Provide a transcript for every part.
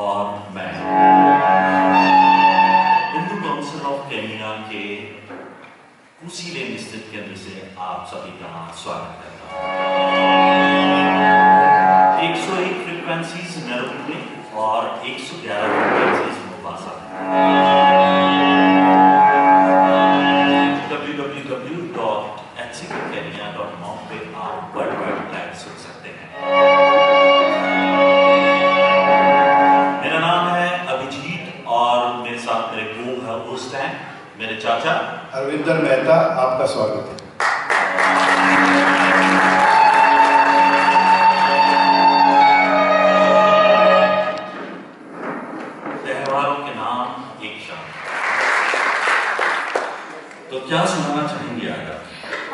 और मैं Hindu council of Kenya के कुसीले निश्चित केंद्र से आप सभी का स्वागत करता हूँ। 101 फ्रीक्वेंसीज नैरोबी में और 111 फ्रीक्वेंसीज मोम्बासा में। www.hckenya.com पे आप वर्ल्ड वाइड लाइव सुन सकते हैं। मेरा नाम है अभिजीत और मेरे साथ मेरे को-होस्ट हैं मेरे चाचा अरविंदर मेहता। आपका स्वागत है। त्योहारों के नाम एक शाम, तो क्या सुनाना चाहेंगे आज आप?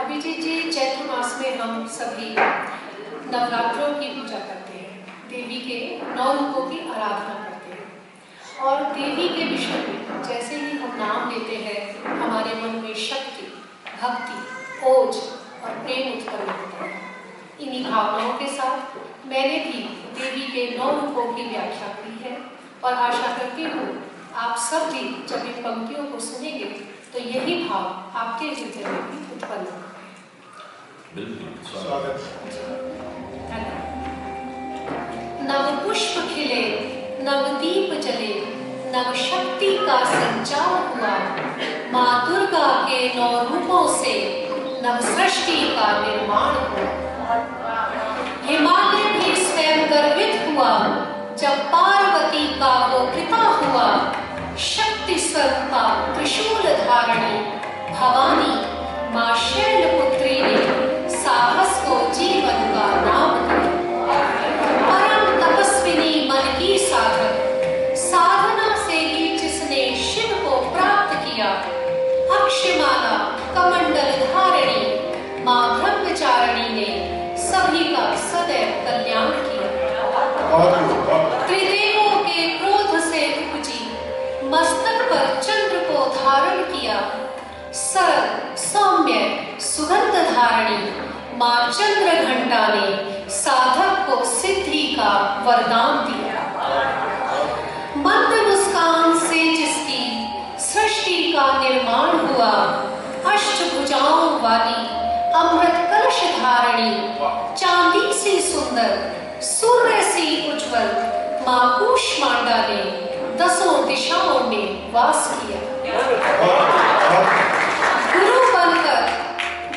अभिजीत जी, चैत्र मास में हम सभी नवरात्रों की पूजा करते हैं, देवी के 9 रूपों की आराधना करते हैं और देवी के विषय में जैसे ही हम नाम लेते हैं हमारे मन में शक्ति, भक्ति, ओज और प्रेम उत्पन्न होता है। इन्हीं भावनाओं के साथ मैंने भी देवी के 9 रूपों की व्याख्या की है और आशा करती हूँ आप सब भी जब इन पंक्तियों को सुनेंगे तो यही भाव आपके हृदय में भी उत्पन्न होगा। बिल्कुल स्वागत। नव पुष्प खिले, नव दीप जले, नव शक्ति का संचार हुआ, माँ दुर्गा के 9 रूपों से नव सृष्टि का निर्माण हुआ। हिमालय भी स्वयं गर्वित हुआ जब पार्वती का वो पिता हुआ। शक्ति स्वरूपा त्रिशूल धारणी भवानी माँ शैलपुत्री ने साहस को जीवन का नाम दिया। परम तपस्विनी मन की साधक, साधना से ही जिसने शिव को प्राप्त किया। अक्षमाला कमंडल धारिणी माँ ब्रह्मचारिणी ने सभी का सदैव कल्याण किया। त्रिदेवों के क्रोध से उपजी मस्तक पर चंद्र को धारण किया। सरल सौम्य सुगंध धारणी माँ चंद्र घंटा ने साधक को सिद्धि का वरदान दिया। मंद मुस्कान से जिसकी सृष्टि का निर्माण हुआ। अष्टभुजाओं वाली अमृत कलश धारणी चांदी सी सुंदर सूर्य सी उज्जवल माँ कूष्मांडा ने 10 दिशाओं में वास किया।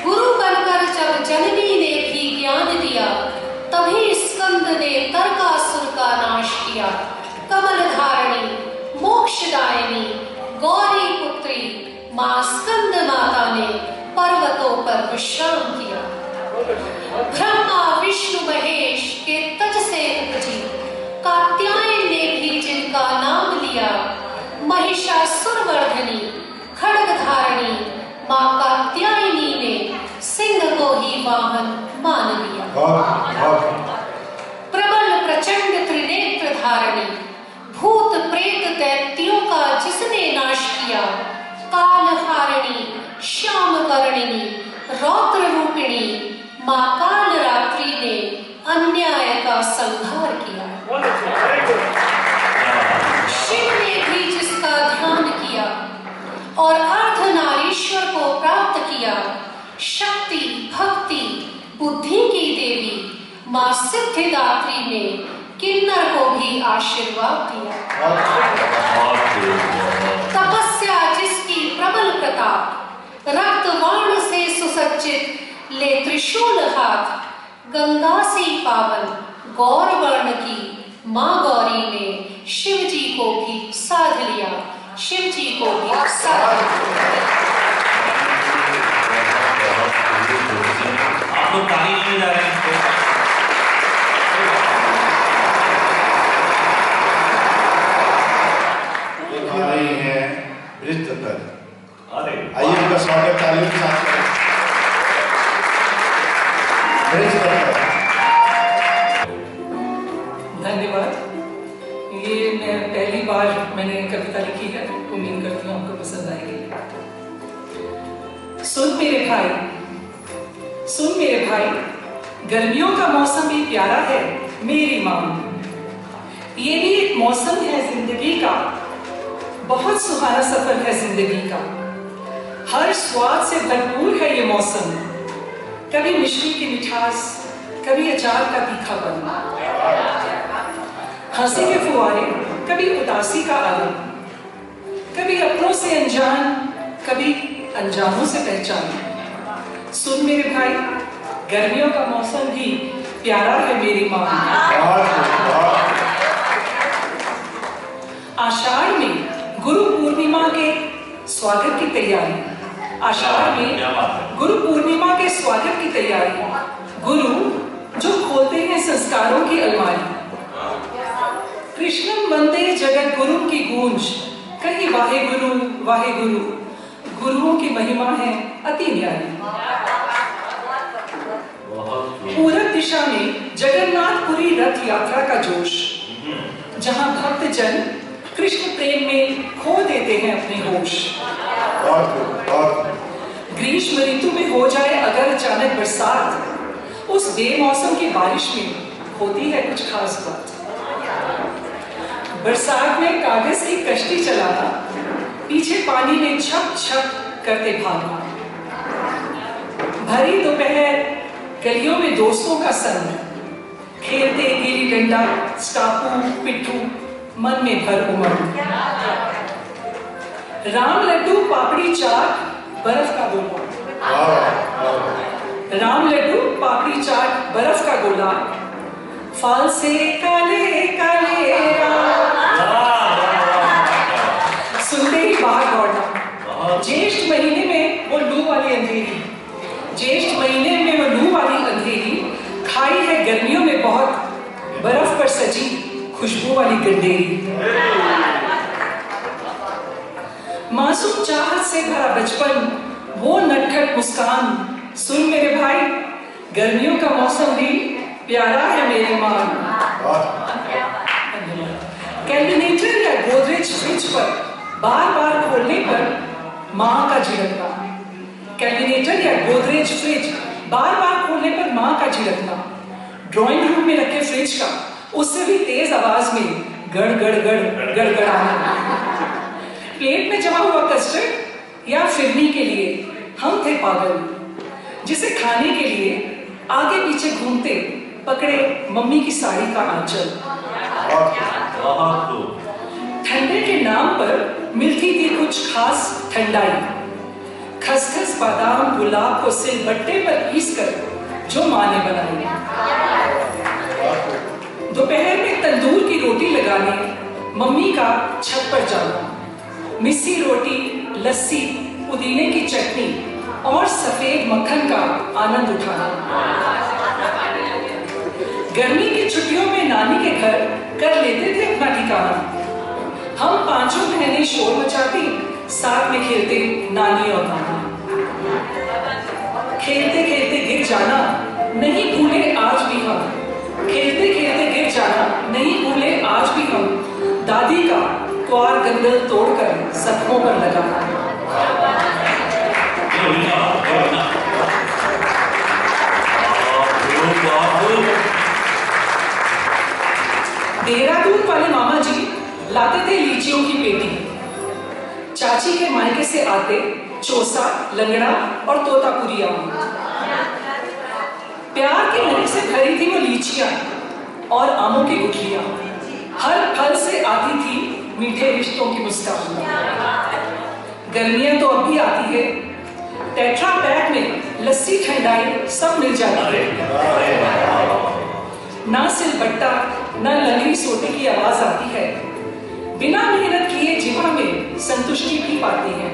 गुरु बनकर जब जननी ने भी ज्ञान दिया, तभी स्कंद ने तर्कासुर का नाश किया। कमल धारणी मोक्षदायिनी गौरी पुत्री माँ स्कंद माता ने पर्वतों पर विश्राम किया। ब्रह्मा विष्णु महेश के तज से उपजी कात्यायन ने भी जिनका नाम लिया। महिषासुरवर्धनी खड्ग धारणी माँ कात्यायनी ने सिंह को ही वाहन मान लिया। प्रबल प्रचंड त्रिनेत्र धारणी भूत प्रेत दैत्यों का जिसने नाश किया। कालहारिणी श्याम कर्णिनी रौद्र रूपिणी माँ काल रात्रि ने अन्याय का संहार किया। शिव ने भी जिसका ध्यान किया और अर्धनारीश्वर को प्राप्त किया। शक्ति भक्ति बुद्धि की देवी माँ सिद्धिदात्री ने किन्नर को भी आशीर्वाद दिया। तपस्या जिसकी प्रबल प्रताप रक्त वर्ण से सुसज्जित ले त्रिशूल हाथ। गंगा सी पावन गौर वर्ण की माँ गौरी ने शिव जी को भी साध लिया। शिव जी को भी साध लिया। आप लोग ताली नहीं जा रहे हैं। रही है रिश्तेदार। अरे आइए उनका स्वागत तालियों के साथ करें। धन्यवाद। ये मैं पहली बार मैंने कविता लिखी है, उम्मीद करती हूँ आपको पसंद आएगी। सुन मेरे भाई, गर्मियों का मौसम भी प्यारा है मेरी माँ। ये भी एक मौसम है जिंदगी का, बहुत सुहाना सफर है जिंदगी का। हर स्वाद से भरपूर है ये मौसम, कभी मिश्री की मिठास, कभी अचार का तीखापन, हंसी के फुवारे, कभी उदासी का आलम, कभी अपनों से अनजान, कभी अनजानों से पहचान। सुन मेरे भाई, गर्मियों का मौसम भी प्यारा है मेरी माँ। आषाढ़ में गुरु पूर्णिमा के स्वागत की तैयारी, आषाढ़ में गुरु पूर्णिमा के स्वागत की तैयारी। गुरु जो खोलते हैं संस्कारों की अलमारी। कृष्णम वंदे जगत गुरु की गूंज, कहीं वाहे गुरु वाहे गुरु। गुरुओं की महिमा है अति न्यारी। पूरब दिशा में जगन्नाथपुरी रथ यात्रा का जोश, जहां भक्त जन कृष्ण प्रेम में खो देते हैं अपने होश। ग्रीष्म ऋतु में हो जाए अगर अचानक बरसात, उस बेमौसम की बारिश में होती है कुछ खास बात। बरसात में कागज की कश्ती चलाना, पीछे पानी में छप छप करते भागना। भरी दोपहर गलियों में दोस्तों का संग, खेलते गिल्ली डंडा, स्टापू पिट्ठू, मन में भर उमंग। राम लड्डू पापड़ी चाट बर्फ का गोला, राम लड्डू पापड़ी चाट बर्फ का गोला। फाल से काले काले सुनते ही बाहर दौड़ना। ज्येष्ठ महीने में वो लू वाली अंधेरी, ज्येष्ठ महीने में वो लू वाली अंधेरी खाई है गर्मियों में बहुत बर्फ पर सजी खुशबू वाली गंडेरी। मासूम चाहत से भरा बचपन, वो नटखट मुस्कान। सुन मेरे भाई, गर्मियों का मौसम भी प्यारा है मेरे मान। कैलकुलेटर या गोदरेज फ्रिज पर बार बार खोलने पर माँ का झिड़कना। कैलकुलेटर या गोदरेज फ्रिज बार बार खोलने पर माँ का झिड़कना। ड्राइंग रूम में रखे फ्रिज का उससे भी तेज आवाज में गड़ गड़ गड़ गड़गड़ाना। प्लेट में जमा हुआ कस्टर्ड या फिरनी के लिए हम थे पागल, जिसे खाने के लिए आगे पीछे घूमते पकड़े मम्मी की साड़ी का आंचल। ठंडे के नाम पर मिलती थी कुछ खास ठंडाई, खसखस बादाम गुलाब को सिलबट्टे पर पीस कर जो माँ ने बनाई। दोपहर में तंदूर की रोटी लगाने मम्मी का छत पर जाना, मिस्सी रोटी, लस्सी, पुदीने की चटनी और सफेद मक्खन का आनंद उठाना। गर्मी की छुट्टियों में नानी के घर कर लेते थे अपना ठिकाना। हम पांचों बहनें शोर मचाती, साथ में खेलते नानी और नाना। खेलते खेलते गिर जाना नहीं भूले आज भी हम, खेलते खेलते गिर जाना नहीं भूले आज भी हम। दादी का क्वार गंदल तोड़कर जख्मों पर लगाना। देहरादून वाले मामा जी लाते थे लीचियों की पेटी। चाची के मायके से आते चोसा, लंगड़ा और तोतापुरी आम। प्यार के नदी से भरी थी वो लीचियां और आमों की गुठलियां। हर फल से आती थी मीठे रिश्तों की मुस्कान। गर्मियां तो अब भी आती है, टेट्रा पैक में लस्सी ठंडाई सब मिल जाती है। ना सिलबट्टा ना लंगड़ी सोटे की आवाज आती है। बिना मेहनत किए जीवन में संतुष्टि भी पाती है,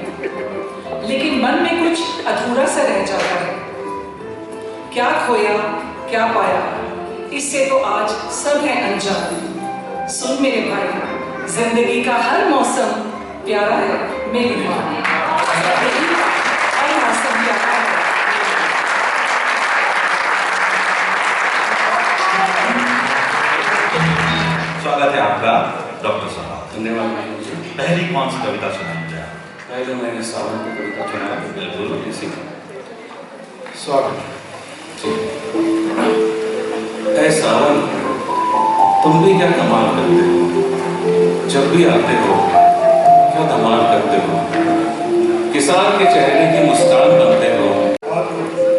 लेकिन मन में कुछ अधूरा सा रह जाता है। क्या खोया क्या पाया, इससे तो आज सब है अनजान। सुन मेरे भाई, जिंदगी का हर मौसम प्यारा है मेरी माँ। जिंदगी का हर मौसम प्यारा है। स्वागत है आपका डॉक्टर साहब। धन्यवाद। पहली कौन सी कविता सुनाएंगे आप? पहले मैंने सावन की कविता चुना। बिल्कुल। इसी स्वागत। ऐ सावन, तुम भी क्या कमाल करते हो। जब भी आते हो क्या धमाल करते हो, किसान के चेहरे की मुस्कान बनते हो,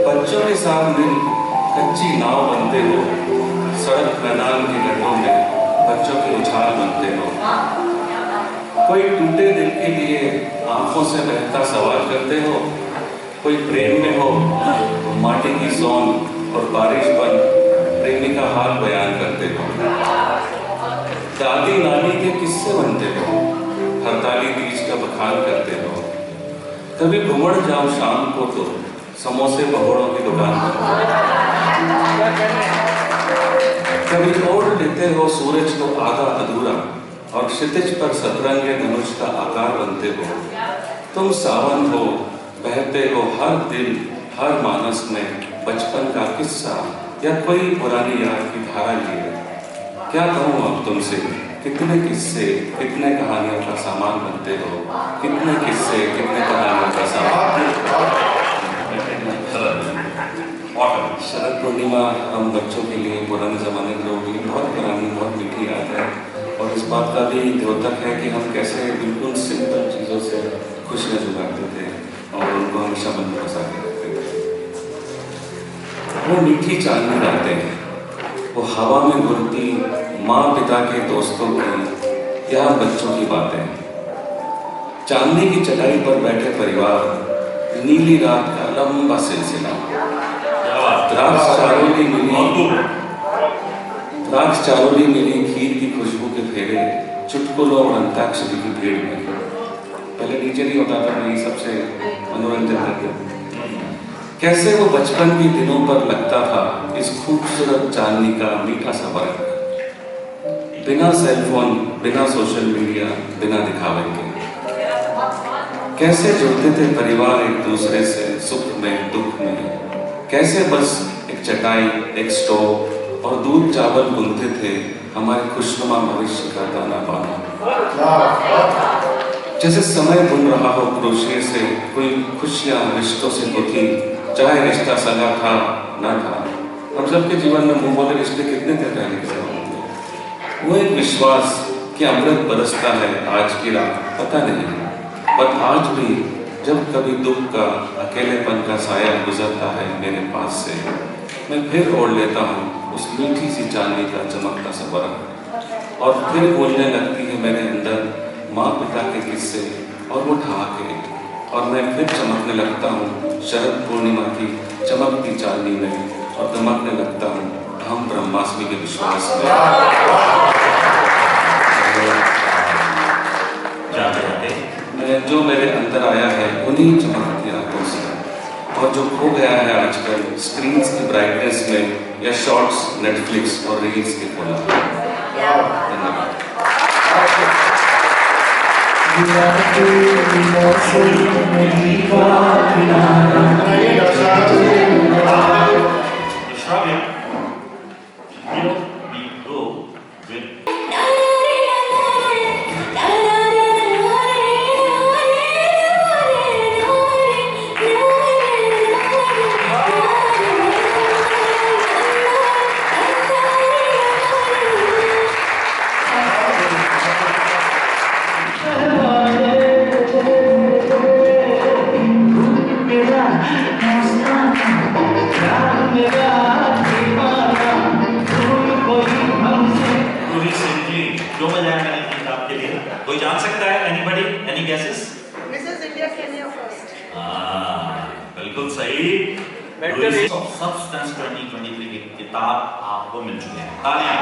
बच्चों के साथ मिल कच्ची नाव बनते हो, सड़क मैदान के गड्ढों में बच्चों के उछाल बनते हो, कोई टूटे दिल के लिए आंखों से बहता सवाल करते हो, कोई प्रेम में हो तो माटी की सोन और बारिश बन प्रेमी का हाल बयान करते हो, दादी नानी के किस्से बनते हो, हरताली तीज का बखान करते हो, कभी घुमड़ जाओ शाम को तो समोसे पकौड़ों की दुकान पर, कभी ओढ़ लेते हो सूरज को आधा अधूरा और क्षितिज पर सतरंगे धनुष का आकार बनते हो, तुम सावन हो बहते हो हर दिल हर मानस में बचपन का किस्सा या कोई पुरानी याद की धारा लिए। क्या कहूँ अब तुमसे, कितने किस्से कितने कहानियों का सामान बनते हो, कितने किस्से कितने कहानियों का सामान। शरद पूर्णिमा हम बच्चों के लिए, पुराने जमाने के लोगों के लिए बहुत पुरानी बहुत मीठी याद है, और इस बात का भी द्योतक है कि हम कैसे बिल्कुल सिंपल चीज़ों से खुशियाँ जुटाते थे और उनको हमेशा मन में बसा के रखते थे। वो मीठी चांदनी रातें हैं, वो हवा में घुलती माँ पिता के दोस्तों की या बच्चों की बातें, चांदनी की चटाई पर बैठे परिवार, नीली रात का लंबा सिलसिला, द्राक्ष चारोली मिली खीर की खुशबू के फेरे, चुटकुलों और अंताक्षरी की भीड़ में। पहले नीचे नहीं होता था, नहीं सबसे मनोरंजन करते। कैसे वो बचपन के दिनों पर लगता था इस खूबसूरत चांदनी का मीठा सा फर्क, बिना सेलफोन, बिना सोशल मीडिया, बिना दिखावे के। कैसे जुड़ते थे परिवार एक दूसरे से सुख में दुख में, कैसे बस एक चटाई, एक स्टोव और दूध चावल बुनते थे हमारे खुशनुमा भविष्य का दाना पाना। जैसे समय बुन रहा हो क्रोशिये से, कोई खुशियां रिश्तों से होती, चाहे रिश्ता सगा था ना था। हम सबके जीवन में मुंह बोले रिश्ते कितने थे पहले के जमाने में। वो एक विश्वास कि अमृत बरसता है आज की रात, पता नहीं, पर आज भी जब कभी दुख का अकेलेपन का साया गुजरता है मेरे पास से, मैं फिर ओढ़ लेता हूँ उस मीठी सी चांदनी का चमकता सा बरक, और फिर बोलने लगती है मेरे अंदर माँ पिता के किस्से और वो ठहाके, और मैं फिर चमकने लगता हूँ शरद पूर्णिमा की चमकती चांदनी में, और दमकने लगता हूँ हम ब्रह्मास्मि के विश्वास में। मैं जो मेरे अंदर आया है उन्हीं चमकती आंखों से, और जो खो गया है आजकल स्क्रीन्स की ब्राइटनेस में या शॉर्ट्स नेटफ्लिक्स और रील्स के खोला। धन्यवाद। कोई जान सकता है? Anybody? Any guesses? Mrs India Kenya first. बिल्कुल सही। सब्सटेंस 2023 की किताब आपको मिल चुकी है। तालियां।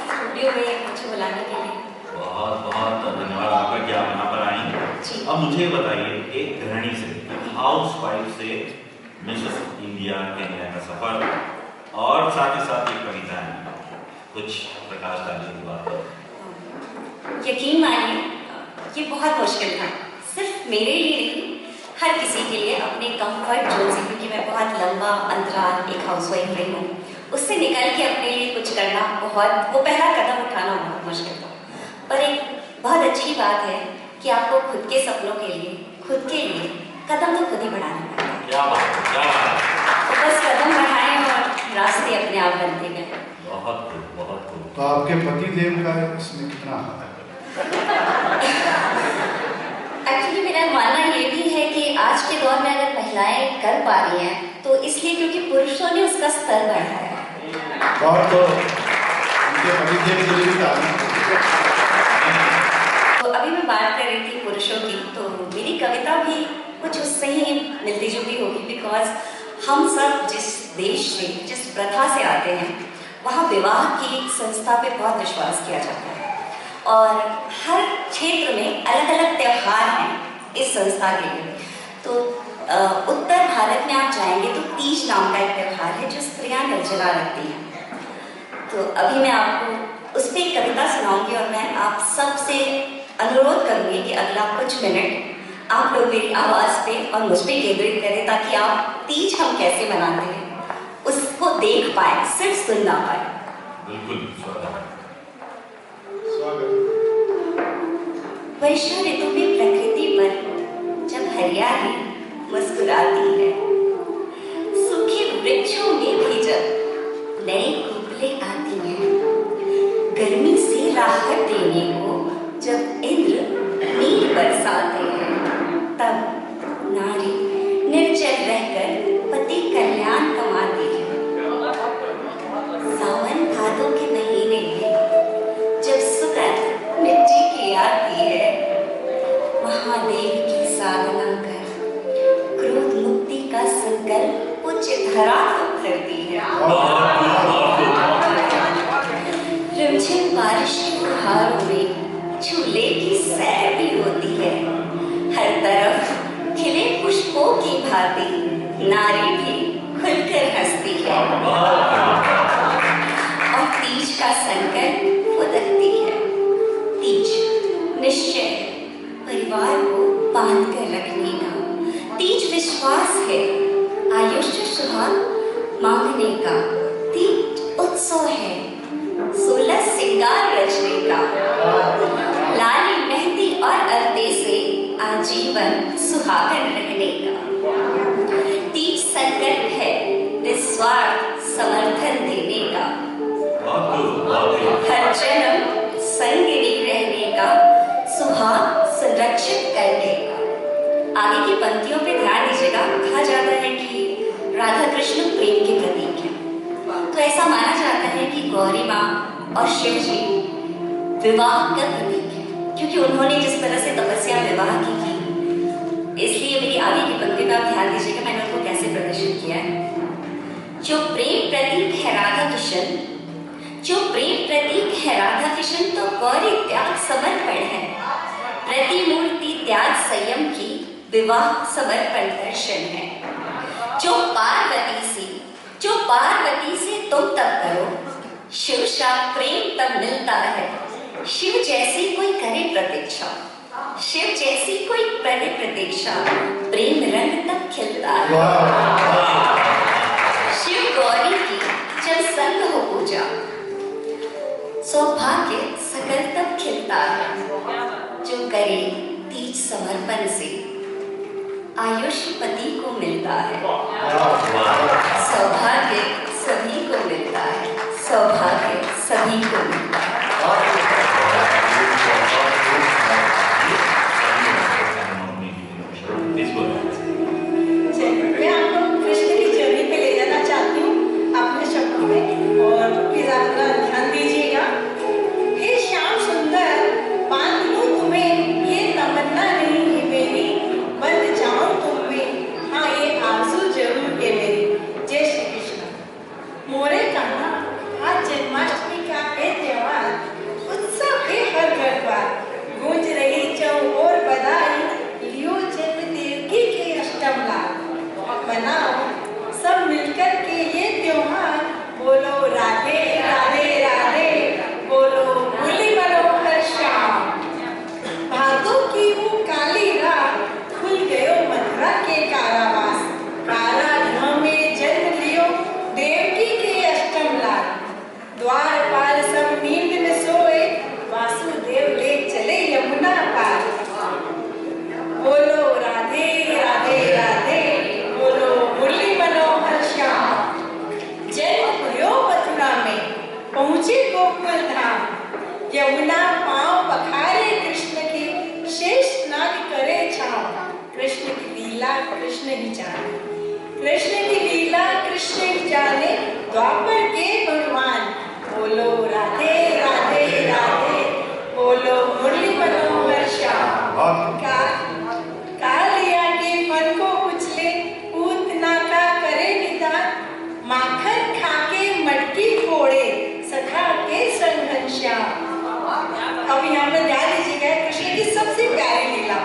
स्टूडियो में मुझे बुलाने के लिए बहुत बहुत धन्यवाद आपका कि आप यहाँ पर आई। अब मुझे बताइए, एक गृहिणी से, हाउस वाइफ से मिसेस इंडिया केन्या का सफर, और साथ ही साथ एक कविता है, कुछ प्रकाश डालने की बात। यकीन मानिए ये बहुत मुश्किल था, सिर्फ मेरे लिए नहीं, हर किसी के लिए अपने कंफर्ट जोन से, क्योंकि मैं बहुत लंबा अंतराल एक हाउसवाइफ रही हूँ, उससे निकल के अपने लिए कुछ करना बहुत, वो पहला कदम उठाना बहुत मुश्किल था। पर एक बहुत अच्छी बात है कि आपको खुद के सपनों के लिए, खुद के लिए कदम तो खुद ही बढ़ाना पड़ता है। क्या बात, क्या बात। तो बस कदम बढ़ाएं और रास्ते अपने आप बनते गए। बहुत खूब, बहुत खूब। तो आपके पति देव का इसमें कितना हाथ है? एक्चुअली मेरा मानना ये भी है कि आज के दौर में अगर महिलाएं कर पा रही हैं तो इसलिए क्योंकि पुरुषों ने उसका स्तर बढ़ाया है। और तो उनके पति देव के लिए भी तारीफ। तो अभी मैं बात कर रही थी पुरुषों की, तो मेरी कविता भी कुछ उससे ही मिलती जुलती होगी, बिकॉज हम सब जिस देश से, जिस प्रथा से आते हैं, वहाँ विवाह की संस्था पे बहुत विश्वास किया जाता है और हर क्षेत्र में अलग अलग त्यौहार हैं इस संस्था के लिए। तो उत्तर भारत में आप जाएंगे तो तीज नाम का एक त्यौहार है जो स्त्रियाँ निर्जला रखती हैं। तो अभी मैं आपको उस पर एक कविता सुनाऊंगी और मैं आप सबसे अनुरोध करूंगी कि अगला कुछ मिनट आप लोग मेरी आवाज़ पे और मुझ पे केंद्रित करें ताकि आप तीज हम कैसे मनाते हैं उसको देख पाए, सिर्फ सुन ना पाए। बिल्कुल स्वागत। वर्षा ऋतु में प्रकृति पर जब हरियाली मुस्कुराती है, सूखे वृक्षों में भी जब नई कुपले आती हैं, गर्मी से राहत देने को जब इंद्र नील बरसाते हैं, तब नारी निर्जल रहकर पति कल्याण कमाती है। सावन भादों के महीने में जब सुगंध मिट्टी की आती है, महादेव की साधना कर क्रोध मुक्ति का संकल्प उच्च धरा करती है। रिमझिम बारिश के फुहारों में झूले की सैर भी होती है। हर तरफ खिले पुष्पों की भांति नारी भी खुलकर हंसती है और तीज का संकल्प फुदकती है। तीज निश्चय परिवार को बांध कर रखने का, तीज विश्वास है आयुष्य सुहाग मांगने का, तीज उत्सव है 16 सिंगार रचने का, लाली मेहंदी और अलते से आजीवन सुहागन रहने का। तीज संकल्प है निस्वार्थ समर्थन देने का, हर जन्म संगिनी रहने का, सुहाग संरक्षित करने का। आगे की पंक्तियों पे ध्यान दीजिएगा। कहा जाता है कि राधा कृष्ण प्रेम के प्रतीक हैं, तो ऐसा माना जाता है कि गौरी माँ और शिव जी विवाह का प्रतीक है, क्योंकि उन्होंने जिस तरह से तपस्या विवाह की थी। इसलिए मेरी आगे की पंक्ति में आप ध्यान दीजिएगा मैंने उनको कैसे प्रदर्शित किया है। जो प्रेम प्रतीक है राधा किशन, जो प्रेम प्रतीक है राधा किशन, तो गौरी त्याग समर्पण है, प्रतिमूर्ति त्याग संयम की विवाह समर्पण दर्शन है। जो पार्वती से तुम तब करो, शिव सा प्रेम तब मिलता है। शिव जैसी कोई करे प्रतीक्षा, शिव जैसी कोई करे प्रतीक्षा, प्रेम रंग तब खिलता है। शिव गौरी की जब संग हो पूजा, सौभाग्य सकल तब खिलता है। जो करे तीज समर्पण से आयुष्य पति को मिलता है, सौभाग्य सभी को मिलता है, सौभाग्य सभी को मिलता है। मैं आपको कृष्ण की जर्नी पे ले जाना चाहती हूँ अपने शब्दों में, और प्लीज आप थोड़ा ध्यान दीजिएगा। हे श्याम सुंदर, बांध लूं तुम्हें, ये तमन्ना नहीं है मेरी, बंध जाऊं तुम में, हाँ ये आरज़ू जरूर है मेरी। जय श्री कृष्ण। मोरे कहा आज जन्माष्टमी का है त्योहार, उत्सव है हर घर द्वार, गूंज रही चौओर बधाई, लियो जन्म देवकी के अष्टम लाभ। मनाओ सब मिलकर के ये त्योहार, बोलो राधे राधे राधे, बोलो भोली मनोहर श्याम। भादों की वो काली रात, खुल गयो मथुरा के कारावास, कारागृह में जन्म लियो देवकी के अष्टम लाभ। द्वार पहुंचे गोकुल धाम। यमुना पांव पखारे कृष्ण के, शेष नाग करे छाव। कृष्ण की लीला कृष्ण ही जाने, कृष्ण की लीला कृष्ण ही जाने, द्वापर के भगवान। बोलो राधे राधे राधे, बोलो मुरली मनोहर श्याम। कालिया के मन को कुचले, पूतना का करे निदान। माखन खाके मटकी फोड़े, सखा के संग घनश्याम। अब यहाँ पर ध्यान दीजिएगा कृष्ण की सबसे प्यारी लीला।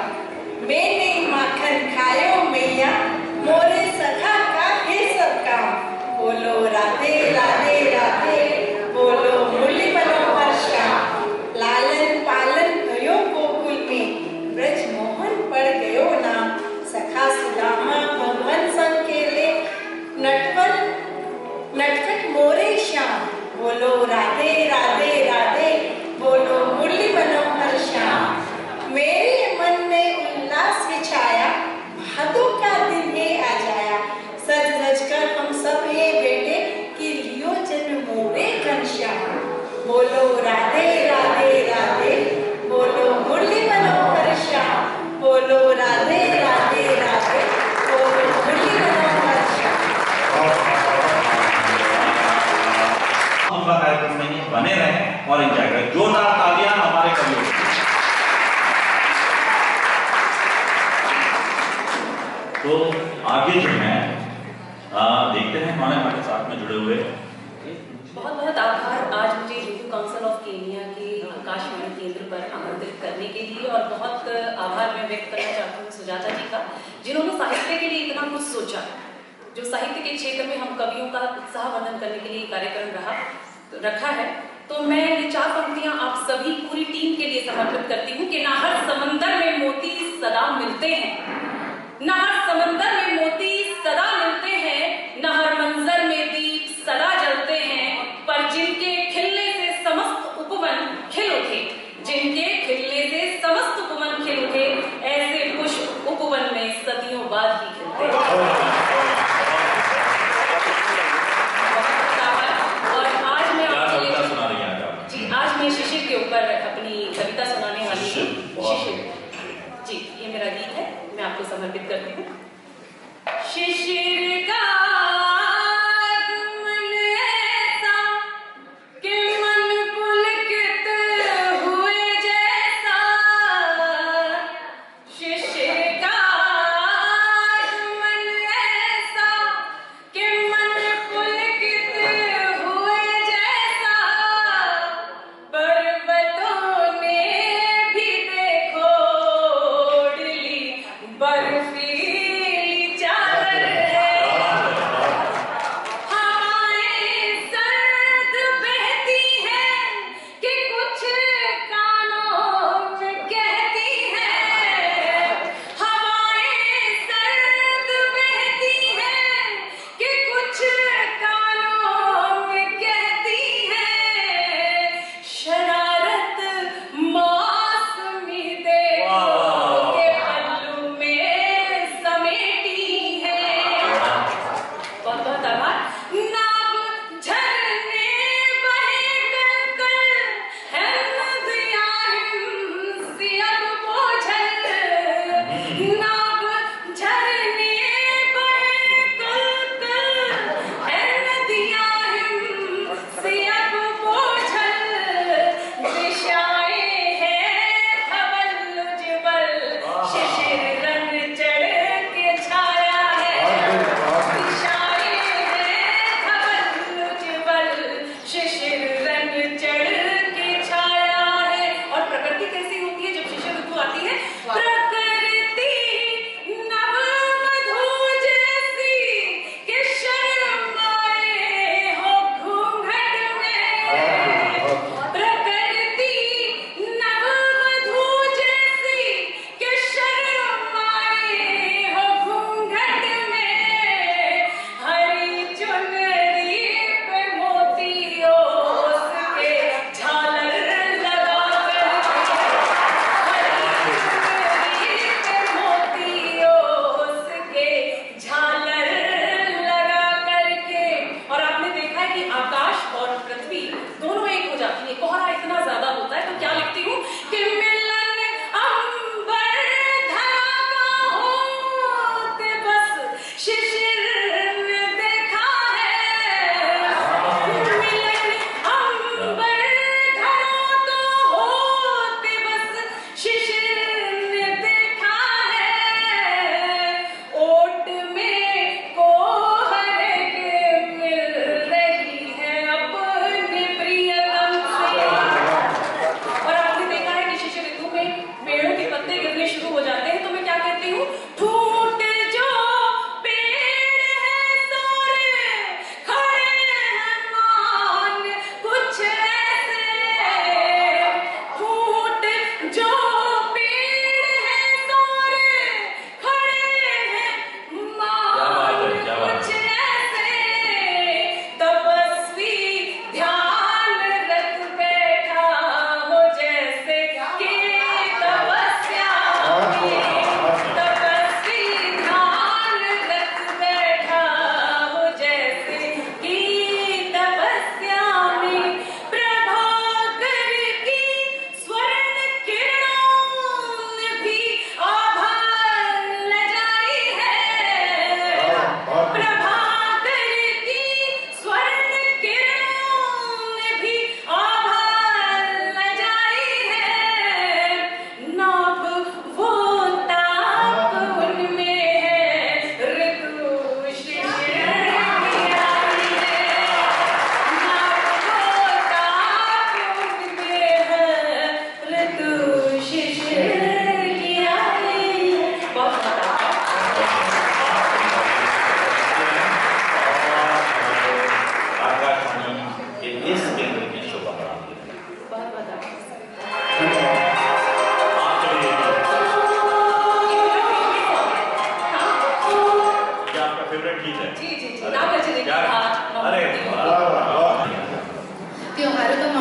मैंने माखन खायो मैया, मोरे सखा का है सब काम। बोलो राधे राधे राधे, बोलो मुरली मनोहर श्याम। लालन पालन भयो गोकुल में, ब्रज मोहन पड़ गयो नाम। सखा सुदामा भगवन संग खेले, नटखट मोरे श्याम। बोलो राधे राधे राधे, बोलो मुरली मनोहर श्याम। मेरे मन में उल्लास है छाया, भादों का दिन है आ जाया। सज धज कर हम सब ये बेटे, कि लियो जन्म मोरे घनश्याम। बोलो राधे राधे राधे, बोलो मुरली मनोहर श्याम। बोलो राधे राधे राधे, बोलो मुरली मनोहर श्याम। हमारा कार्यक्रम में बने रहें और एंजॉय करें। जोरदार तालियां हमारे कवियों के लिए। तो आगे जो है देखते हैं कौन है हमारे साथ में जुड़े हुए। बहुत बहुत आभार आज मुझे हिंदू काउंसिल ऑफ केनिया के आकाशवाणी केंद्र पर आमंत्रित करने के लिए, और बहुत आभार मैं व्यक्त करना चाहती हूँ सुजाता जी का, जिन्होंने साहित्य के लिए इतना कुछ सोचा। जो साहित्य के क्षेत्र में हम कवियों का उत्साहवर्धन करने के लिए कार्यक्रम रखा है, तो मैं ये 4 पंक्तियां आप सभी पूरी टीम के लिए समर्पित करती हूँ कि ना हर समंदर में मोती सदा मिलते हैं, ना हर समंदर में मोती सदा मिलते हैं, ना हर मंजर में दीप सदा जलते हैं, पर जिनके खिलने से समस्त उपवन खिल उठे, जिनके खिलने से समस्त उपवन खिल उठे, ऐसे पुष्प उपवन में सदियों बाद ही खिलते हैं। और आज मैं जी आज मैं शिशिर के ऊपर अपनी कविता सुनाने वाली हूँ। शिशिर जी, ये मेरा गीत है, मैं आपको समर्पित करती हूँ।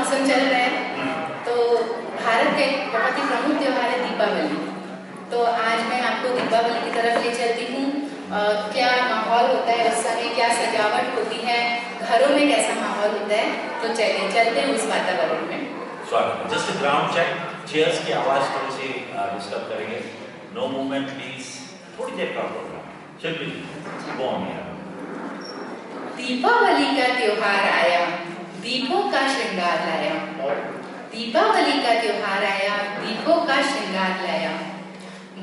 मौसम चल रहा है, तो भारत का एक बहुत ही प्रमुख त्यौहार है दीपावली। तो आज मैं आपको दीपावली की तरफ ले चलती हूँ। क्या माहौल होता है उस समय, क्या सजावट होती है, घरों में कैसा माहौल होता है, तो चलिए चलते हैं उस वातावरण में। स्वागत। जस्ट ग्राउंड चेक, चेयर्स की आवाज थोड़ी सी डिस्टर्ब करेंगे। No movement please. थोड़ी देर का प्रोग्राम। चलिए वो हम दीपावली का त्योहार आया, दीपों का श्रृंगार लाया। दीपावली का त्योहार आया, दीपों का श्रृंगार लाया।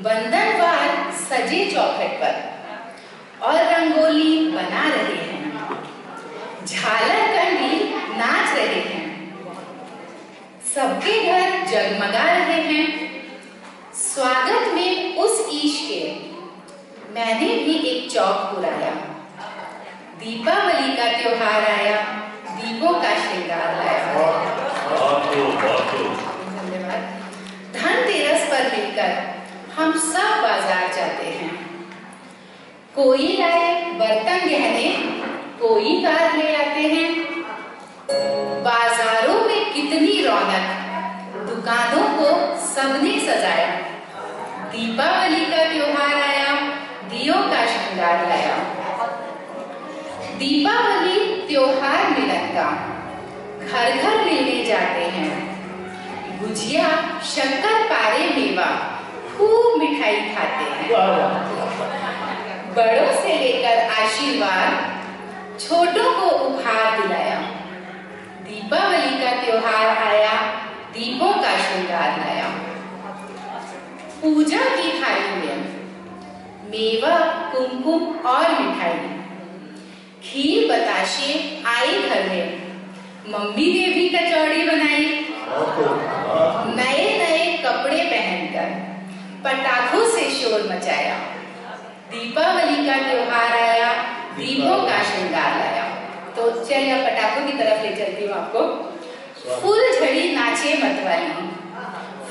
बंधनवार सजे चौखट पर और रंगोली बना रहे हैं, झालर कंडी नाच रहे हैं, सबके घर जगमगा रहे हैं। स्वागत में उस ईश के मैंने भी एक चौक पुराया। दीपावली का त्योहार आया, दीपों का श्रृंगार लाया। धन्यवाद। धनतेरस पर मिलकर हम सब बाजार जाते हैं। कोई लाए बर्तन गहने, कोई कार ले आते हैं। बाजारों में कितनी रौनक, दुकानों को सबने सजाया। दीपावली का त्योहार आया, दियों का श्रृंगार लाया। दीपावली त्योहार मिलन का, घर घर मिलने जाते हैं। गुजिया, शक्कर पारे, मेवा, खूब मिठाई खाते हैं। बड़ों से लेकर आशीर्वाद, छोटों को उपहार दिलाया। दीपावली का त्योहार आया, दीपों का श्रृंगार लाया। पूजा की थाली में मेवा, कुमकुम और मिठाई, खीर बताशे आई घर में। मम्मी ने भी कचौड़ी बनाई। नए नए कपड़े पहनकर पटाखों से शोर मचाया। दीपावली का त्योहार आया, दीपों का श्रृंगार लाया। तो चलिए अब पटाखों की तरफ ले चलती हूँ आपको। फुलझड़ी नाचे मतवाली,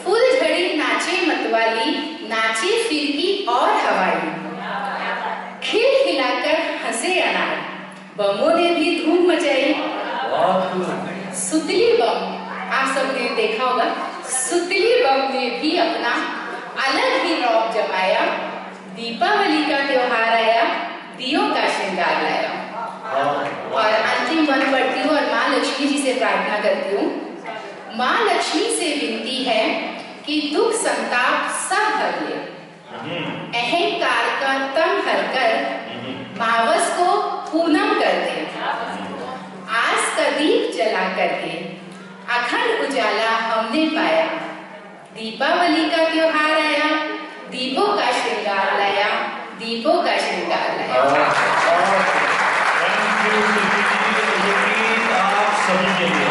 फुलझड़ी नाचे मतवाली, नाचे फिरकी और हवाई। खिलखिलाकर हंसे अनार, बमों ने भी धूम मचाई। सुतली बम, आप सबने देखा होगा, सुतली बम ने भी अपना अलग ही रौब जमाया। दीपावली का त्योहार आया, दियों का श्रृंगार लाया। और अंतिम वन पढ़ती हूँ और माँ लक्ष्मी जी से प्रार्थना करती हूँ। माँ लक्ष्मी से विनती है कि दुख संताप सब हर ले, अहंकार का तम हर कर मावस को पूनम कर दे। आस का दीप जला करके अखंड उजाला हमने पाया। दीपावली का त्योहार आया, दीपों का श्रृंगार लाया। दीपों का श्रृंगार लाया। आप सभी के लिए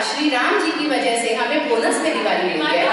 श्री राम जी की वजह से हमें बोनस में दिवाली मिल गया।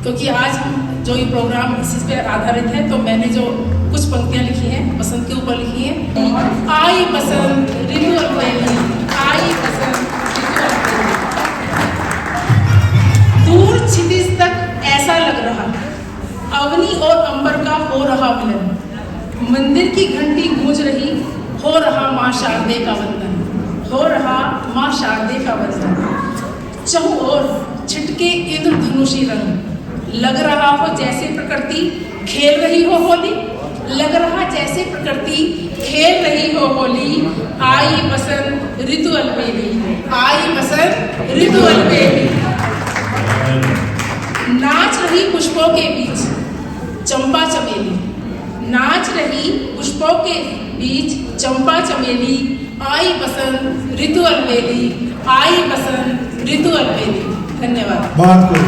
क्योंकि आज जो ये प्रोग्राम इसी पे आधारित है, तो मैंने जो कुछ पंक्तियाँ लिखी हैं बसंत के ऊपर लिखी हैं। आई बसंत ऋतु अप्रैली, आई बसंत ऋतु अप्रैली, दूर क्षितिज तक और अंबर का हो रहा मिलन, मंदिर की घंटी गूंज रही, हो रहा माँ शारदे का वंदन, हो रहा माँ शारदे का वंदन। चहुं ओर छिटके इंद्रधनुषी रंग, लग रहा हो जैसे प्रकृति खेल रही हो होली, लग रहा जैसे प्रकृति खेल रही हो होली। आई बसंत ऋतु अलबेली, आई बसंत ऋतु अलबेली। नाच रही पुष्पों के बीच चंपा चमेली, नाच रही पुष्पों के बीच चंपा चमेली। आई बसंत ऋतु अलबेली, आई बसंत ऋतु अलबेली। धन्यवाद। बहुत खूब।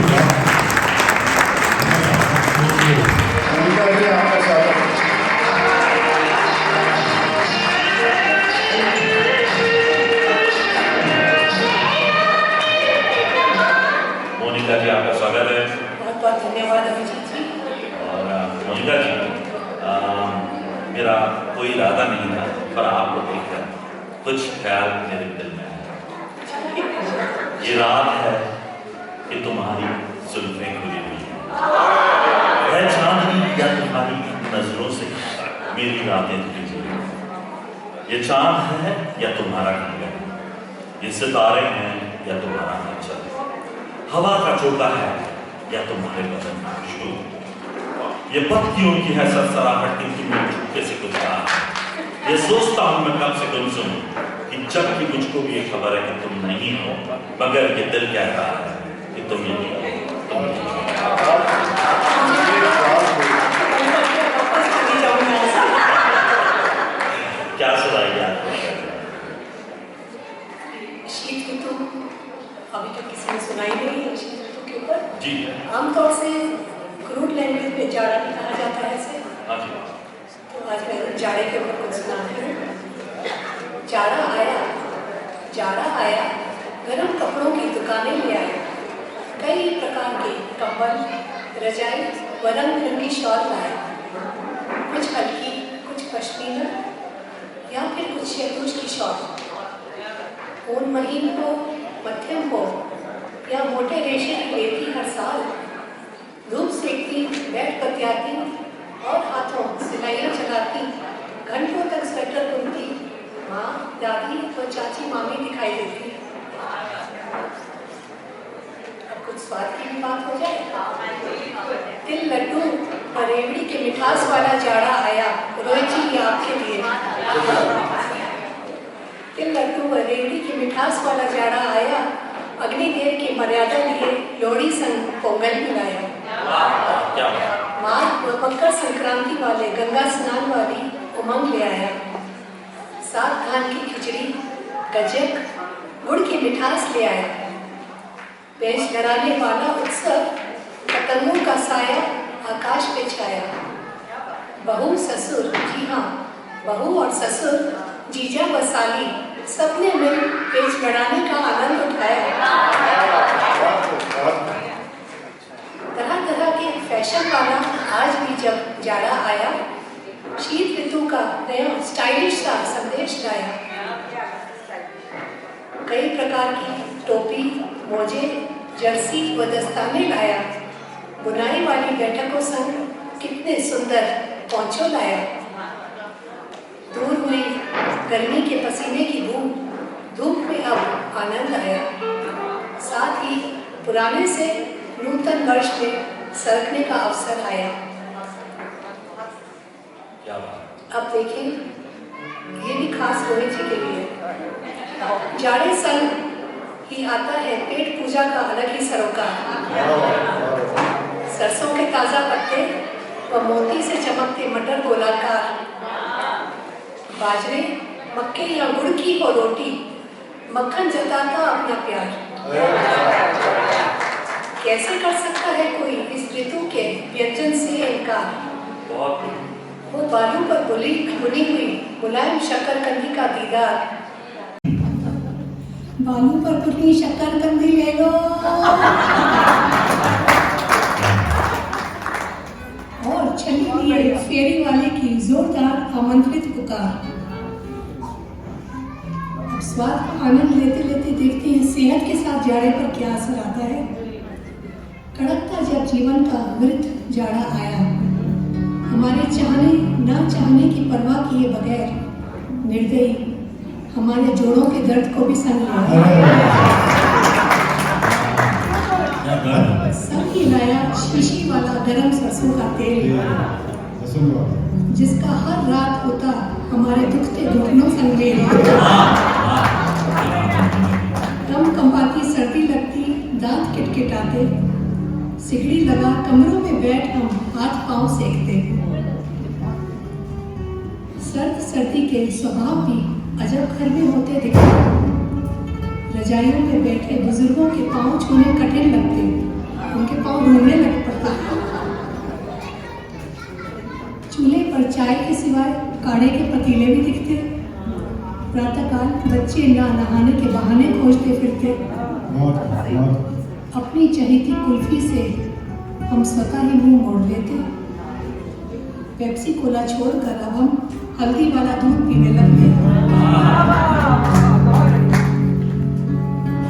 आपका स्वागत। मोनिका जी आपका स्वागत है। बहुत बहुत धन्यवाद अभिजीत जी। और मोनिका जी, मेरा कोई इरादा नहीं था, पर आपको देखकर कुछ ख्याल मेरे दिल में आया। ये रात है कि तुम्हारी जुल्फें खुली हुई है चांदनी, या तुम्हारी नजरों से मेरी रातें धुली हुई। ये चांद है या तुम्हारा कंगन, ये सितारे हैं या तुम्हारा नाचल, हवा का झोंका है या तुम्हारे बदन का खुशबू, ये पत्तियों की है सरसराहट कि तुमने चुपके से कुछ कहा। ये सोचता हूं मैं कब से गुमसुम कि जब कि मुझको भी ये खबर है कि तुम नहीं हो, मगर ये दिल कह रहा है कि तुम यही हो, तुम यही हो। क्या सुनाइए आपको? शीत ऋतु अभी तक किसी ने सुनाई नहीं है शीत ऋतु के ऊपर। जी आमतौर से क्रूड लैंग्वेज में जाड़ा भी कहा जाता है इसे। हाँ जी। तो आज मैं जाड़े के ऊपर कुछ सुनाती हूँ। जाड़ा आया, जाड़ा आया, गर्म कपड़ों की दुकानें ले आया, कई प्रकार के कंबल, रजाई व रंग बिरंगी शॉल लाया, कुछ हल्की, कुछ पश्मीना या फिर कुछ शहतूश की शॉल। ऊन महीन हो, मध्यम हो या मोटे रेशे की लेती हर साल, धूप सेकती, बैठ बतियाती और हाथों सिलाइयाँ चलाती, घंटों तक स्वेटर बुनती माँ, दादी और चाची मामी दिखाई देती। अब कुछ स्वाद की भी बात हो जाए। तिल लड्डू और रेवड़ी के मिठास वाला जाड़ा आया, रोहित जी ये आपके लिए। तिल लड्डू और रेवड़ी की मिठास वाला जाड़ा आया, अग्निदेव की मर्यादा लिए लोहड़ी संग पोंगल मिलाया। माँ मकर संक्रांति वाले गंगा स्नान वाली उमंग ले आया, सात धान की खिचड़ी, गजक, गुड़ की मिठास ले आया। पेश डराने वाला उत्सव, पतंगों का साया आकाश पे छाया। बहू ससुर, जी हाँ, बहू और ससुर, जीजा व साली, सबने मिल पेश बढ़ाने का आनंद उठाया। तरह तरह के फैशन वाला आज भी जब जाड़ा आया, शीत ऋतु का नया स्टाइलिश सा संदेश लाया। कई प्रकार की टोपी, मोजे, जर्सी व दस्ताने लाया, बुनाई वाली बैठकों संग कितने सुंदर पोंचो लाया। दूर हुई गर्मी के पसीने की बूंद, धूप में अब आनंद आया। साथ ही पुराने से नूतन वर्ष में सरकने का अवसर आया। अब देखें, ये भी खास रोहित जी के लिए। जाड़े संग ही आता है पेट पूजा का अलग ही सरोकार। सरसों के ताजा पत्ते व मोती से चमकते मटर गोलाकार, बाजरे, मक्के या गुड़ की हो रोटी, मक्खन जताता अपना प्यार। कैसे कर सकता है कोई इस ऋतु के व्यंजन से इनकार। वो बालू पर बुनी हुई मुलायम शक्करकंदी का दीदार। बालू पर बुनी शक्करकंदी ले लो और चली लिए फेरी वाले की जोरदार आमंत्रित पुकार। अब स्वाद का आनंद लेते लेते देखते हैं सेहत के साथ जाड़े पर क्या असर आता है। कड़कता जब जीवन का वृद्ध जाड़ा आया, हमारे चाहने न चाहने की परवाह किए बगैर निर्दयी हमारे जोड़ों के दर्द को भी संग सब ही लाया शीशी वाला गरम सरसों का तेल, जिसका हर रात होता हमारे दुखते घुटनों संग मेल। कम कंपाती सर्दी लगती, दांत किटकिटाते, सिगड़ी लगा कमरों में बैठ हम हाथ पांव सेकते। सर्द सर्दी के स्वभाव भी अजब घर में होते दिखते। रजाइयों में बैठे बुजुर्गों के पांव छूने कठिन लगते, उनके पांव ढूंढने लग पड़ता। चूल्हे पर चाय के सिवाय काढ़े के पतीले भी दिखते। प्रातःकाल बच्चे ना नहाने के बहाने खोजते फिरते। अपनी चहीती कुल्फी से हम स्वतः ही मुंह मोड़ लेते। पेप्सी कोला छोड़कर अब हम हल्दी वाला दूध पीने लगते।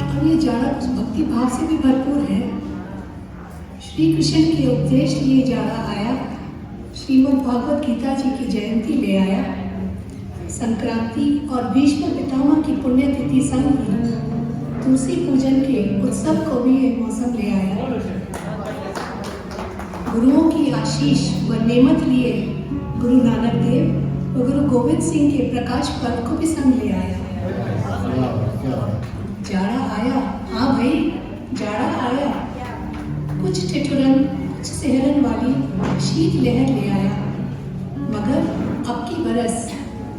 अब ये जाड़ा उस भक्ति भाव से भी भरपूर है। श्री कृष्ण के उपदेश लिए जाड़ा आया, श्रीमद् भागवत गीता जी की जयंती ले आया। संक्रांति और भीष्म पितामह की पुण्यतिथि संग ही तुलसी पूजन के उत्सव को भी एक मौसम ले आया। गुरुओं की आशीष व नेमत लिए गुरु नानक देव व गुरु गोविंद सिंह के प्रकाश पर्व को भी संग ले आया। जाड़ा आया, हाँ भाई जाड़ा आया। कुछ ठिठुरन कुछ सेहरन वाली शीत लहर ले आया, मगर अब की बरस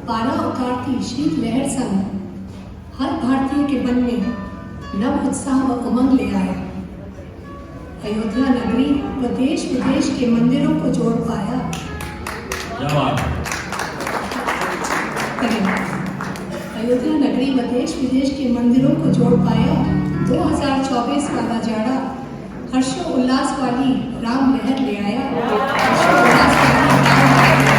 पारा उतारती शीत लहर संग हर भारतीय के मन में नव उत्साह व उमंग ले आया। अयोध्या नगरी व देश विदेश के मंदिरों को जोड़ पाया। अयोध्या नगरी व देश विदेश के मंदिरों को जोड़ पाया। 2024 वाला जाड़ा हर्षोल्लास वाली राम लहर ले आया। हर्षोल्लास वाली राम लहर।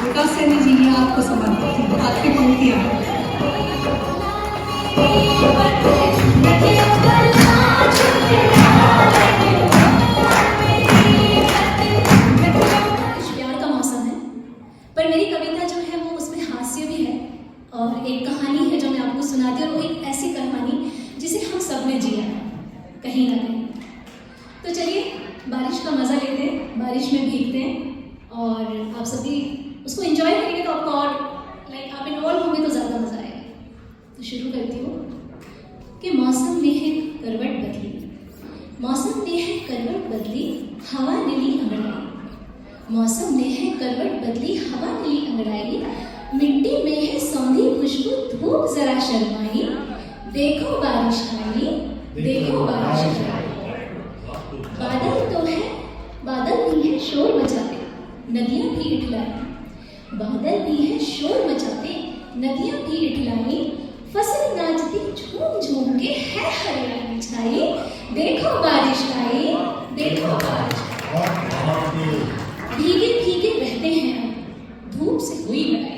विकास सैनी जी, ये आपको समर्पित है, आपकी पंक्तियां। प्यार का मौसम है, पर मेरी कविता जो है वो उसमें हास्य भी है और एक कहानी है जो मैं आपको सुनाती हूँ। और वो एक ऐसी कहानी जिसे हम सब ने जिया है कहीं ना कहीं। तो चलिए बारिश का मज़ा लेते हैं, बारिश में भीगते हैं और आप सभी उसको एंजॉय करेंगे तो आपको और आप इन्वॉल्व होंगे तो ज़्यादा मज़ा आएगा। तो शुरू करती हूँ कि मौसम ने है करवट बदली, मौसम ने है करवट बदली, हवा नीली अंगड़ाई। मौसम ने है करवट बदली, हवा नीली अंगड़ाई। मिट्टी में है सौंधी खुशबू, धूप जरा शर्माई। देखो बारिश आई, देखो बारिश आई। बादल तो है, बादल भी है शोर मचाते, नदियाँ भी इठलाई। बादल भी है शोर मचाते, नदियाँ भी इठलाई। फसल नाचती झूम झूम के है हरियाली छाई। देखो बारिश आई, देखो बारिश आई। भीगे भीगे रहते हैं अब, धूप से हुई लड़ाई।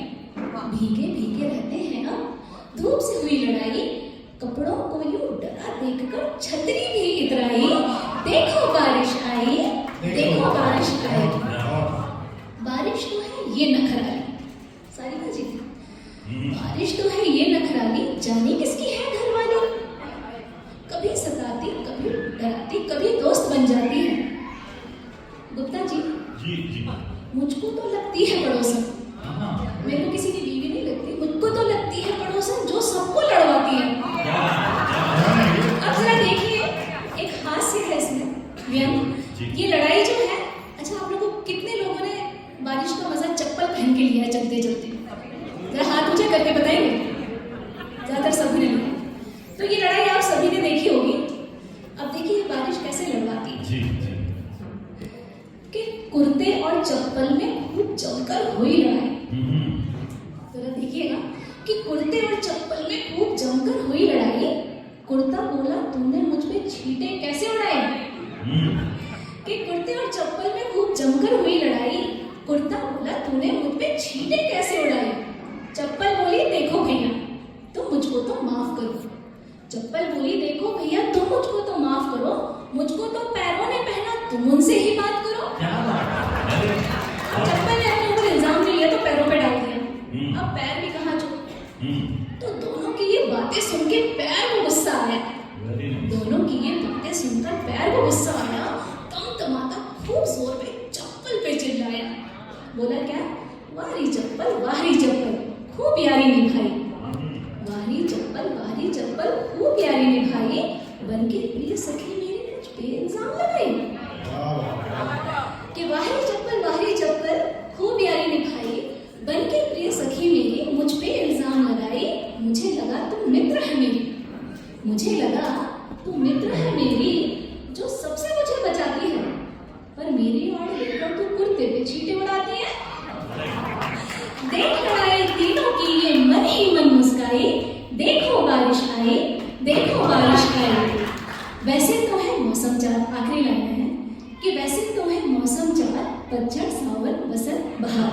भीगे भीगे रहते हैं अब, धूप से हुई लड़ाई। कपड़ों को यूं डरा देखकर छतरी भी इतराई। देखो बारिश आई, देखो बारिश आई। बारिश तो है ये नखराली, सारिका जी, बारिश तो है ये नखराली, जाने किसकी है घरवाली। कभी सताती, कभी डराती, कभी दोस्त बन जाती है। गुप्ता जी, मुझको तो लगती है पड़ोसन, मेरे को किसी की बीवी नहीं लगती, मुझको तो लगती है पड़ोसन जो सबको लड़वाती है। अब जरा देखिए, एक हास्य है इसमें व्यंग। ये लड़ाई जो है, अच्छा आप लोगों को कितने लोगों ने बारिश का मजा चप्पल पहन के लिया है चलते चलते? जरा हाथ ऊंचे करके बताएंगे। ज्यादातर सभी ने लिया, तो ये लड़ाई आप सभी ने देखी होगी। अब देखिए बारिश कैसे लड़वाती है कि कुर्ते और चप्पल में खूब जमकर हुई लड़ाई। जरा देखिएगा कि कुर्ते और चप्पल में खूब जमकर हुई लड़ाई। कुर्ता बोला तूने मुझ पे छींटे कैसे उड़ाए। कि कुर्ते और चप्पल में खूब जमकर हुई लड़ाई। कुर्ता बोला तूने मुझ पे छींटे कैसे उड़ाए। चप्पल बोली देखो भैया तुम मुझको तो माफ करो, चप्पल बोली, देखो भैया तुम मुझको तो माफ करो, मुझको तो पैरों ने पहना, तुम उनसे ही बात करो। चप्पल ने अपने ऊपर इल्जाम ले लिया तो पैरों पे डाल दिया, अब पैर भी कहाँ चुप। तो दोनों की ये बातें सुन के पैर को गुस्सा आया, दोनों की ये बातें सुनकर पैर को गुस्सा आया, तमतमाता खूब जोर पे चप्पल पे चिल्लाया, बोला क्या, वारी चप्पल खूब यारी निभाई, वारी चप्पल खूब यारी निभाई, बनके प्रिय सखी मेरी मुझ पे इल्जाम लगाई। कि वारी चप्पल खूब यारी निभाई, बनके प्रिय सखी मेरी मुझ पे इल्जाम लगाई, मुझे लगा तुम मित्र है मेरी, जो सबसे मुझे बचाती है, पर मेरी और देखकर तू कुर्ते पे छींटे उड़ाती है। देख लड़ाई तीनों की ये मन ही मन मुस्काई, देखो बारिश आई। वैसे तो है मौसम चार, आखिरी लाइन है कि वैसे तो है मौसम चार, पतझड़ सावन बसंत बहार।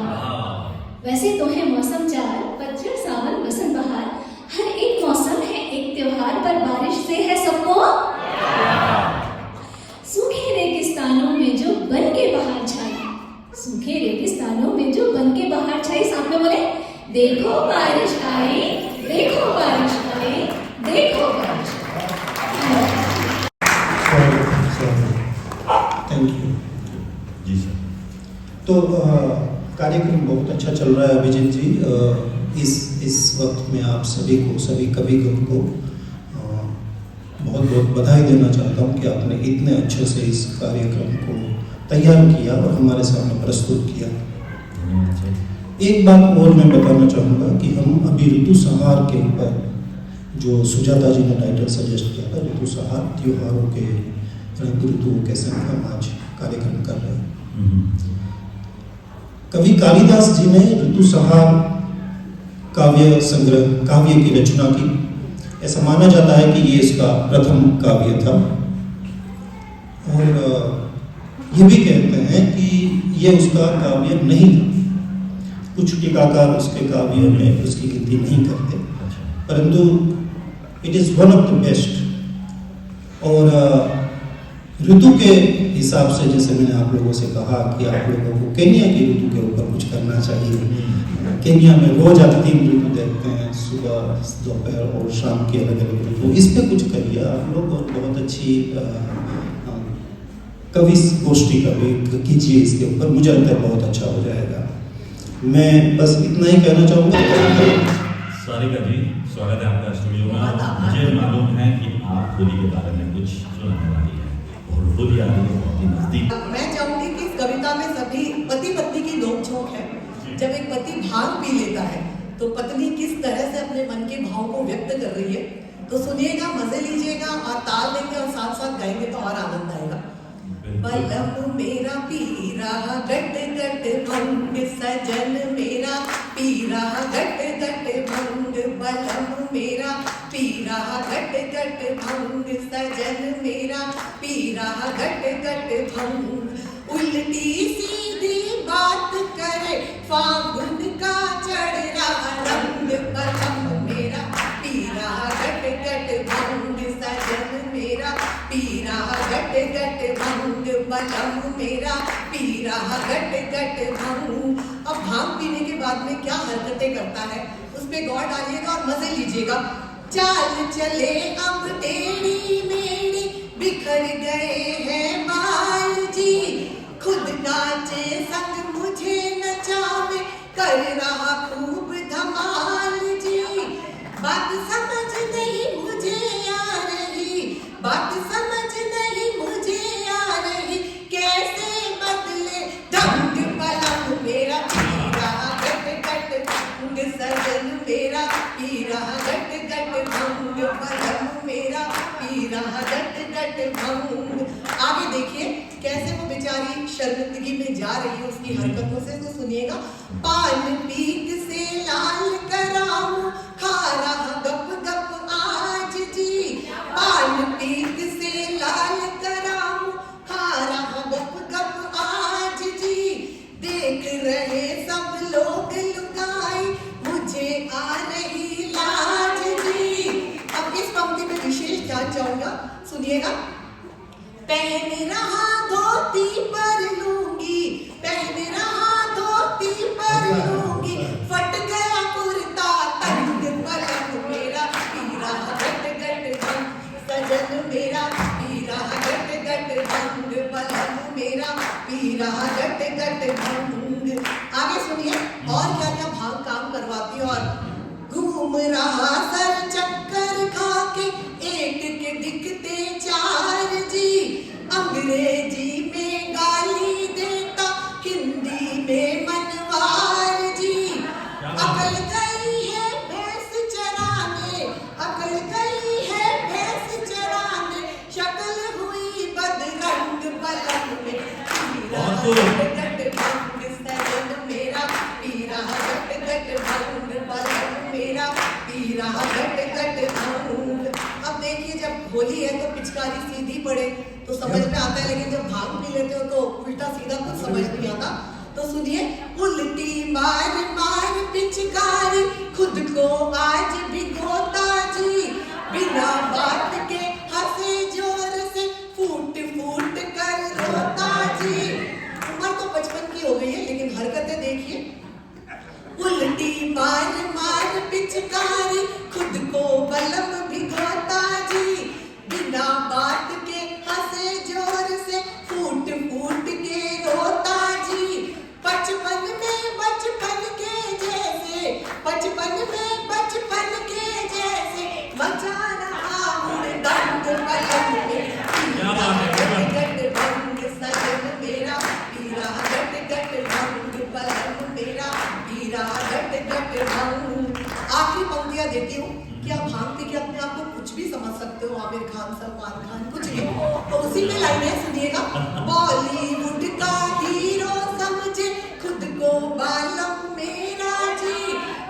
वैसे तो है मौसम चार, पतझड़ सावन बसंत बहार, हर एक मौसम है एक त्योहार, पर बारिश से है सबको। सूखे रेगिस्तानों में जो बन के बहार छाई, साथ में बोले, देखो बारिश आई। थैंक यू जी सर। तो कार्यक्रम बहुत अच्छा चल रहा है अभिजीत जी। इस वक्त में आप सभी कविगण को बहुत बहुत बधाई देना चाहता हूँ कि आपने इतने अच्छे से इस कार्यक्रम को तैयार किया और हमारे सामने प्रस्तुत किया। एक बात और मैं बताना चाहूँगा कि हम अभी ऋतु संहार के ऊपर जो सुजाता जी ने टाइटल सजेस्ट किया था, ऋतु संहार, त्योहारों के ऋतुओं के संग हम आज कार्यक्रम कर रहे हैं। कवि कालिदास जी ने ऋतु संहार काव्य की रचना की। ऐसा माना जाता है कि ये इसका प्रथम काव्य था, और ये भी कहते हैं कि ये उसका काव्य नहीं था। कुछ टीकाकार उसके काव्यों में उसकी गिनती नहीं करते, परंतु it is one of the best. और ऋतु के हिसाब से, जैसे मैंने आप लोगों से कहा कि आप लोगों को केन्या की ऋतु के ऊपर कुछ करना चाहिए। केन्या में रोज आप 3 ऋतु देखते हैं, सुबह, दोपहर और शाम की अलग-अलग ऋतु। इस पे कुछ करिए आप लोग, और बहुत अच्छी कवि गोष्ठी कीजिए इसके ऊपर, मुझे लगता है बहुत अच्छा हो जाएगा। मैं बस इतना ही कहना चाहूँगा। सारिका जी, स्वागत है आपका स्टूडियो में। मुझे मालूम है कि आप होली के बारे में कुछ सुनाने वाली हैं, और होली आ रही है बहुत ही नजदीक। मैं चाहूंगी कि इस कविता में सभी पति पत्नी की नोक-झोंक है। जब एक पति भांग पी लेता है तो पत्नी किस तरह से अपने मन के भाव को व्यक्त कर रही है, तो सुनिएगा, मजे लीजिएगा, और ताल देंगे और साथ साथ गाएंगे तो और आनंद आएगा। बलम मेरा पी रहा गट गट भंग, सजन मेरा पी रहा गट गट भंग, बलम मेरा पी रहा गट गट भंग, सजन मेरा पी रहा गट गट भंग। उल्टी सीधी बात करे, फागुन का चढ़ रहा रंग, बलम मेरा पी रहा गट गट भंग, सजन मेरा पी रहा गट गट भंग, बलम मेरा पी रहा गट गट भंग। अब भांग पीने के बाद में क्या हरकतें करता है उस पे गौर डालिएगा और मजे लीजिएगा। चाल चले अब टेढ़ी मेढ़ी, बिखर गए हैं बाल जी, खुद नाचे संग मुझे नचावे, कर रहा खूब धमाल जी। बात समझ नहीं मुझे आ रही, बात समझ नहीं मुझे आ रही, कैसे बदले ढंग, बलम मेरा पी रहा गट गट भंग, सजन मेरा पी रहा गट गट भंग, बलम मेरा पी रहा गट गट भंग। आगे देखिए कैसे वो बेचारी शर्मिंदगी में जा रही है उसकी हरकतों से, तो सुनिएगा। पान पीक से लाल कराऊं, खा रहा गप गप आज जी, पान पीक से लाल कराऊं, खा रहा गप गप आज जी, देख रहे सब लोग लुकाई, मुझे आ रही लाज जी। अब इस पंक्ति में सुनिएगा। पहन रहा धोती पर लूंगी, पहन रहा धोती पर लूंगी, फट गया कुर्ता तंग पलंग मेरा, पीरा गट गट भंग सजन मेरा, पीरा गट गट भंग पलंग मेरा, पीरा गट गट भंग। आगे सुनिए और क्या क्या भाग काम करवाती है। और घूम रहा सर चक्कर खा के, एक के दिखते चार जी, अंग्रेजी में गाली देता, हिंदी में मनवार जी, अकल गई है भैंस चराने, अकल गई है भैंस चराने, शक्ल हुई बदरंग पलंग में, पीरा गट गट भंग सजन मेरा, पीरा गट गट भंग पलंग मेरा, पीरा गट गट भंग। अब देखिए जब होली है तो पिचकारी सीधी पड़े तो समझ में आता है, लेकिन जब भांग पी लेते हो तो उल्टा सीधा कुछ समझ नहीं आता। तो सुनिए, उल्टी मार मार पिचकारी खुद को आज भिगोता जी, बिना बात के हंसे जोर से फूट फूट कर रोता जी। उम्र तो 55 की हो गई है लेकिन हरकतें देखिए। उल्टी मार मार पिचकारी खुद को बलम भिगोता जी, बिना बात के हंसे जोर से फूट फूट के रोता जी। बचपन में बचपन के जैसे, बचपन में बचपन के जैसे मचा रहा हुड़दंग पलंग में, पीरा गट गट भंग सजन मेरा, पीरा गट गट भंग पलंग मेरा, पीरा गट गट भंग। आखिरी पंक्तियां देती हूँ कि आप भांग पी के अपने आप को कुछ भी समझ सकते हो, आमिर खान, सलमान खान, कुछ भी। तो उसी में लाइनें सुनिएगा। बॉलीवुड का हीरो समझे खुद को बालम मेरा जी,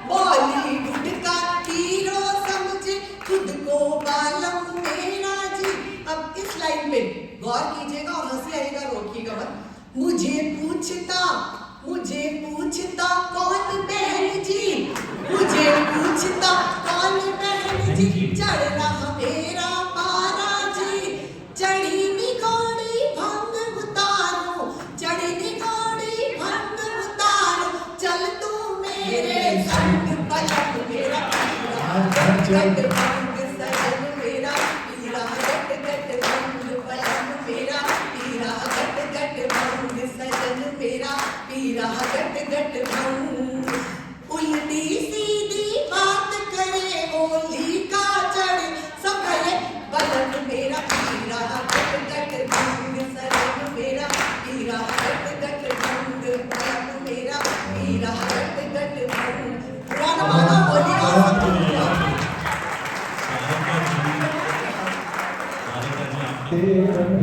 बॉलीवुड का हीरो समझे खुद को बालम मेरा जी। अब इस लाइन पे गौर कीजिएगा और हंसी आएगा, रोकिएगा मत। मुझे पूछता कौन बहन जी, मुझे पूछता कौन बहन जी, चढ़ रहा मेरा पारा जी, चढ़ी निगोड़ी भंग उतारो, चढ़ी निगोड़ी भंग उतारो, चल तू मेरे संग पलंग मेरा, गट गट भंग सजन मेरा, पीरा गट गट भंग पलंग मेरा, पीरा गट गट भंग सजन मेरा, पीरा गट गट भंग। उल्टी सीधी बात करे ओली का चढ़े सबरे पलंग मेरा, पीरा गट गट भंग सजन मेरा, पीरा गट गट भंग पलंग मेरा, पीरा गट गट भंग। पुराना वाला बोलिए। रंग